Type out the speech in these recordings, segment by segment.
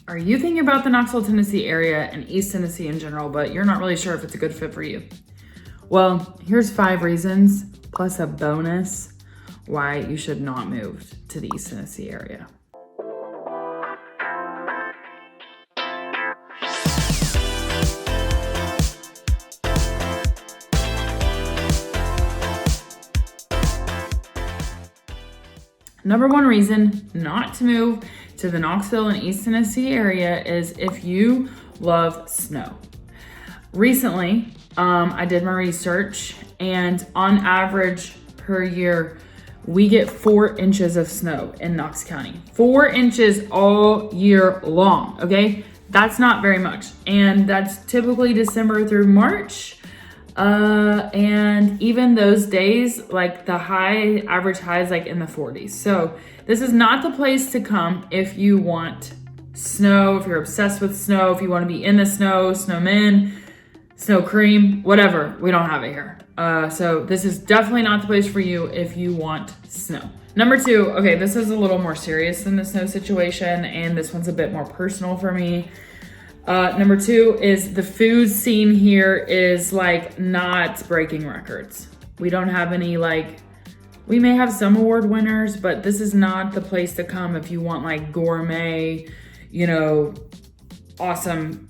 Are you thinking about the Knoxville, Tennessee area and East Tennessee in general, but you're not really sure if it's a good fit for you? Well, here's 5 reasons, plus a bonus, why you should not move to the East Tennessee area. Number 1 reason not to move to the Knoxville and East Tennessee area is if you love snow. Recently, I did my research, and on average per year, we get 4 inches of snow in Knox County. 4 inches all year long, okay? That's not very much. And that's typically December through March. And even those days, like the average high is like in the 40s. So this is not the place to come if you want snow, if you're obsessed with snow, if you want to be in the snow, snowmen, snow cream, whatever. We don't have it here. So this is definitely not the place for you if you want snow. Number 2, okay, this is a little more serious than the snow situation, and this one's a bit more personal for me. Number 2 is the food scene here is like not breaking records. We don't have any we may have some award winners, but this is not the place to come if you want like gourmet, awesome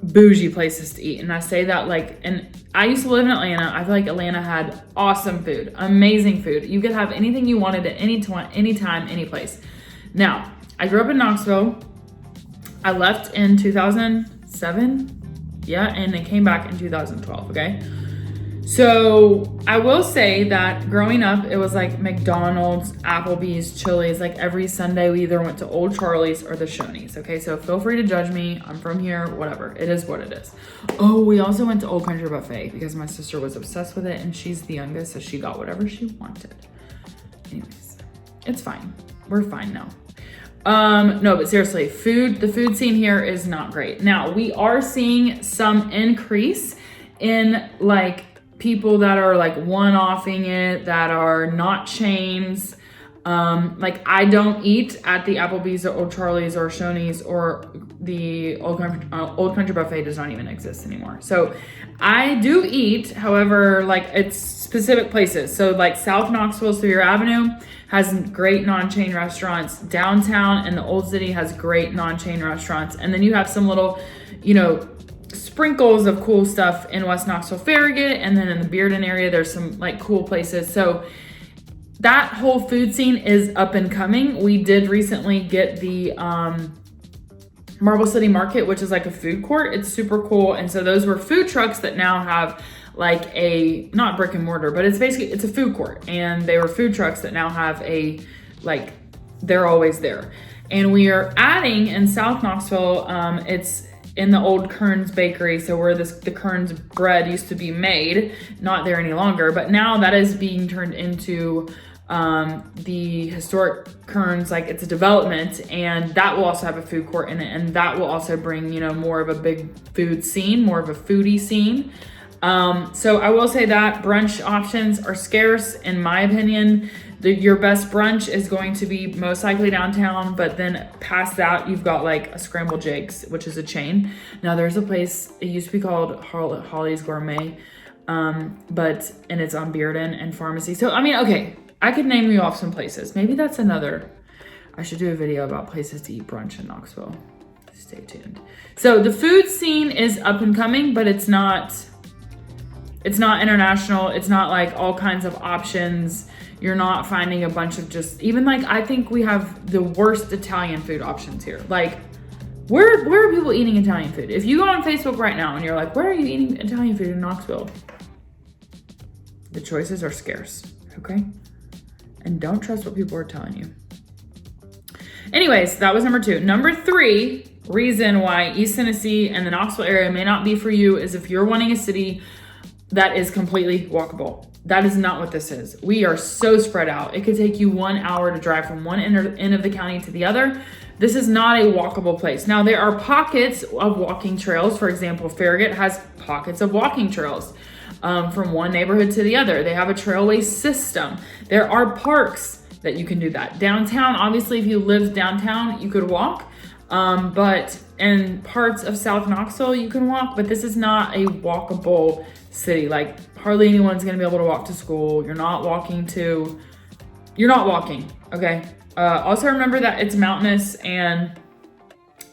bougie places to eat. And I say that and I used to live in Atlanta. I feel like Atlanta had awesome food, amazing food. You could have anything you wanted at any time, any place. Now, I grew up in Knoxville. I left in 2007, and I came back in 2012, okay? So I will say that growing up, it was like McDonald's, Applebee's, Chili's, like every Sunday we either went to Old Charlie's or the Shoney's, okay? So feel free to judge me, I'm from here, whatever, it is what it is. Oh, we also went to Old Country Buffet because my sister was obsessed with it and she's the youngest, so she got whatever she wanted. Anyways, it's fine, we're fine now. No, but seriously, the food scene here is not great. Now, we are seeing some increase in people that are one-offing it, that are not chains. I don't eat at the Applebee's or Old Charlie's or Shoney's, or the Old Country Buffet does not even exist anymore. So I do eat, however, it's specific places. So South Knoxville, Sevier Avenue has great non-chain restaurants. Downtown and the Old City has great non-chain restaurants. And then you have some little, sprinkles of cool stuff in West Knoxville, Farragut, and then in the Bearden area, there's some cool places. So that whole food scene is up and coming. We did recently get the Marble City Market, which is a food court. It's super cool. And so those were food trucks that now have not brick and mortar, but it's a food court. And they were food trucks that now have they're always there. And we are adding in South Knoxville, it's in the old Kern's Bakery, so where the Kern's bread used to be made, not there any longer, but now that is being turned into the historic Kern's, it's a development, and that will also have a food court in it, and that will also bring, more of a big food scene, more of a foodie scene. So I will say that brunch options are scarce, in my opinion. Your best brunch is going to be most likely downtown, but then past that, you've got a Scrambled Jake's, which is a chain. Now there's a place, it used to be called Holly's Gourmet, and it's on Bearden and Pharmacy. So, okay, I could name you off some places. Maybe that's I should do a video about places to eat brunch in Knoxville. Stay tuned. So the food scene is up and coming, but it's not international. It's not all kinds of options. You're not finding a bunch of I think we have the worst Italian food options here. Where are people eating Italian food? If you go on Facebook right now and you're where are you eating Italian food in Knoxville? The choices are scarce, okay? And don't trust what people are telling you. Anyways, that was number 2. Number 3 reason why East Tennessee and the Knoxville area may not be for you is if you're wanting a city that is completely walkable. That is not what this is. We are so spread out. It could take you 1 hour to drive from one end of the county to the other. This is not a walkable place. Now, there are pockets of walking trails. For example, Farragut has pockets of walking trails from one neighborhood to the other. They have a trailway system. There are parks that you can do that. Downtown, obviously, if you live downtown, you could walk. But in parts of South Knoxville, you can walk, but this is not a walkable city. Like hardly anyone's gonna be able to walk to school. You're not walking, okay? Also remember that it's mountainous, and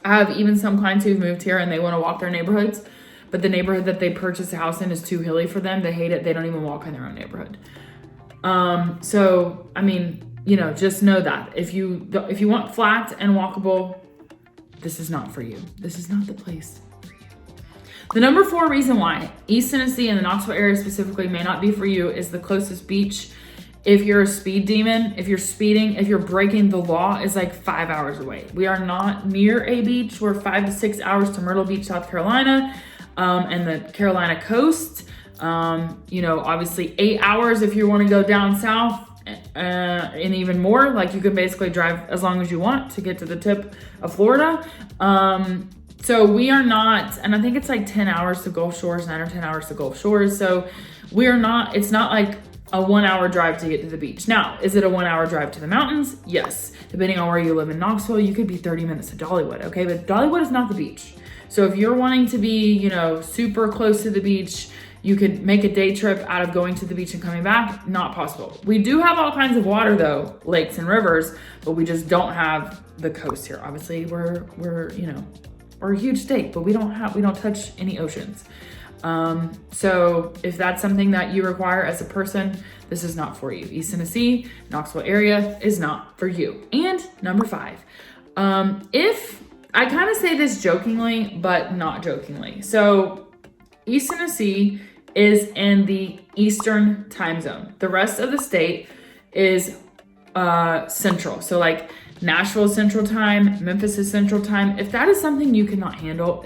I have even some clients who've moved here and they wanna walk their neighborhoods, but the neighborhood that they purchased a house in is too hilly for them. They hate it. They don't even walk in their own neighborhood. So, I mean, you know, just know that if you want flat and walkable, this is not for you. This is not the place for you. The number 4 reason why East Tennessee and the Knoxville area specifically may not be for you is the closest beach. If you're a speed demon, if you're speeding, if you're breaking the law, is like 5 hours away. We are not near a beach. We're 5 to 6 hours to Myrtle Beach, South Carolina, and the Carolina coast. You know, obviously 8 hours if you want to go down south, and even more. Like you can basically drive as long as you want to get to the tip of Florida. So we are not, and I think it's like 10 hours to Gulf Shores, 9 or 10 hours to Gulf Shores. So we are not, it's not like a 1 hour drive to get to the beach. Now, is it a 1 hour drive to the mountains? Yes. Depending on where you live in Knoxville, you could be 30 minutes to Dollywood, okay? But Dollywood is not the beach. So if you're wanting to be, you know, super close to the beach, you could make a day trip out of going to the beach and coming back. Not possible. We do have all kinds of water though, lakes and rivers, but we just don't have the coast here. Obviously we're you know, we're a huge state, but we don't touch any oceans. So if that's something that you require as a person, this is not for you. East Tennessee, Knoxville area is not for you. And number 5, if I kind of say this jokingly, but not jokingly. So East Tennessee is in the Eastern time zone. The rest of the state is central. So like Nashville is central time, Memphis is central time. If that is something you cannot handle,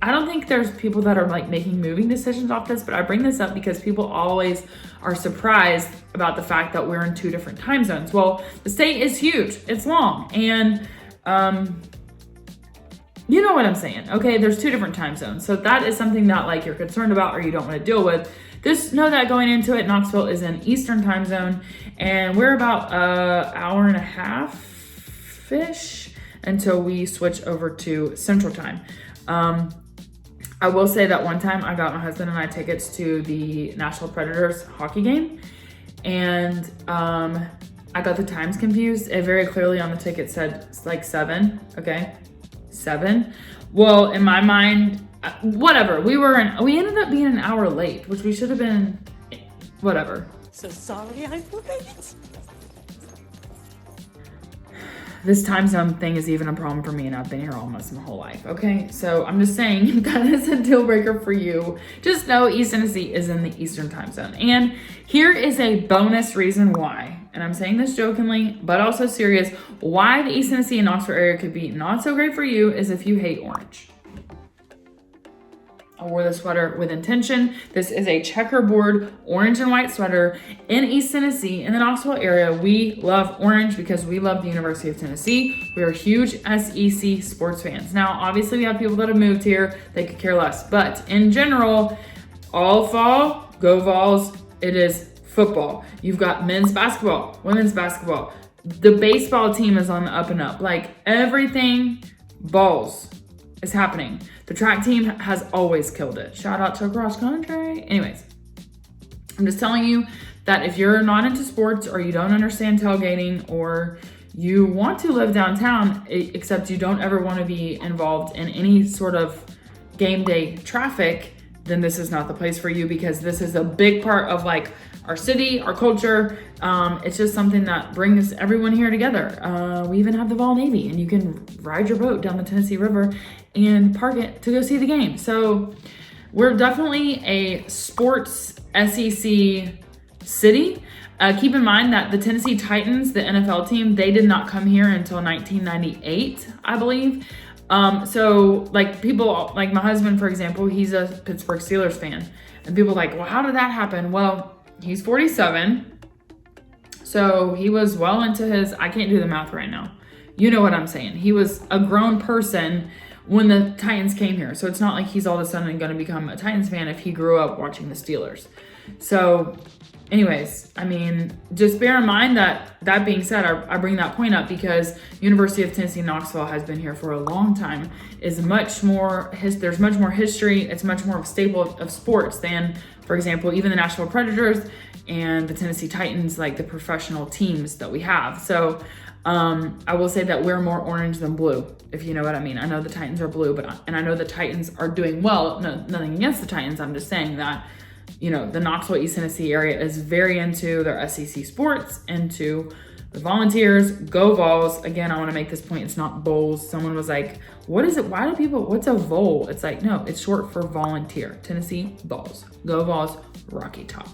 I don't think there's people that are like making moving decisions off this, but I bring this up because people always are surprised about the fact that we're in 2 different time zones. Well, the state is huge, it's long, and you know what I'm saying, okay? There's 2 different time zones. So that is something that like you're concerned about or you don't want to deal with. Just know that going into it, Knoxville is in Eastern time zone, and we're about an hour and a half-ish until we switch over to Central time. I will say that one time I got my husband and I tickets to the Nashville Predators hockey game, and I got the times confused. It very clearly on the ticket said it's like 7, okay? 7. Well, in my mind, whatever. We ended up being an hour late, which we should have been, whatever. So sorry I'm late. This time zone thing is even a problem for me, and I've been here almost my whole life, okay? So I'm just saying that is a deal breaker for you. Just know East Tennessee is in the Eastern time zone. And here is a bonus reason why, and I'm saying this jokingly, but also serious, why the East Tennessee and Knoxville area could be not so great for you is if you hate orange. I wore the sweater with intention. This is a checkerboard orange and white sweater in East Tennessee. In the Knoxville area, we love orange because we love the University of Tennessee. We are huge SEC sports fans. Now, obviously we have people that have moved here. They could care less. But in general, all fall, go Vols, it is football. You've got men's basketball, women's basketball. The baseball team is on the up and up. Like everything balls is happening. The track team has always killed it. Shout out to cross country. Anyways, I'm just telling you that if you're not into sports or you don't understand tailgating or you want to live downtown, except you don't ever want to be involved in any sort of game day traffic, then this is not the place for you, because this is a big part of like our city, our culture. It's just something that brings everyone here together. We even have the Vol Navy, and you can ride your boat down the Tennessee River and park it to go see the game. So we're definitely a sports SEC city. Keep in mind that the Tennessee Titans, the NFL team, they did not come here until 1998, I believe. So like people, like my husband, for example, he's a Pittsburgh Steelers fan. And people are like, well, how did that happen? Well, he's 47. So he was well into his, I can't do the math right now. You know what I'm saying. He was a grown person when the Titans came here. So it's not like he's all of a sudden going to become a Titans fan if he grew up watching the Steelers. So anyways, I mean, just bear in mind that being said, I bring that point up because University of Tennessee Knoxville has been here for a long time, is much more, there's much more history, it's much more of a staple of sports than, for example, even the Nashville Predators and the Tennessee Titans, like the professional teams that we have. So I will say that we're more orange than blue, if you know what I mean. I know the Titans are blue, and I know the Titans are doing well. No, nothing against the Titans. I'm just saying that, you know, the Knoxville East Tennessee area is very into their SEC sports, into the Volunteers. Go Vols. Again, I want to make this point. It's not bowls. Someone was like, what is it? Why do people, what's a Vol? It's like, no, it's short for volunteer. Tennessee Vols. Go Vols, Rocky Top.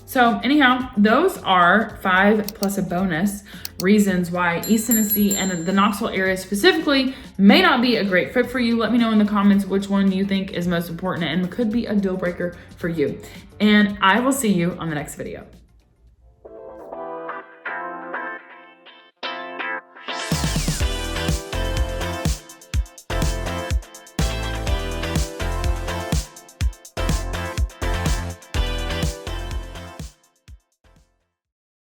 So anyhow, those are 5 plus a bonus reasons why East Tennessee and the Knoxville area specifically may not be a great fit for you. Let me know in the comments which one you think is most important and could be a deal breaker for you. And I will see you on the next video.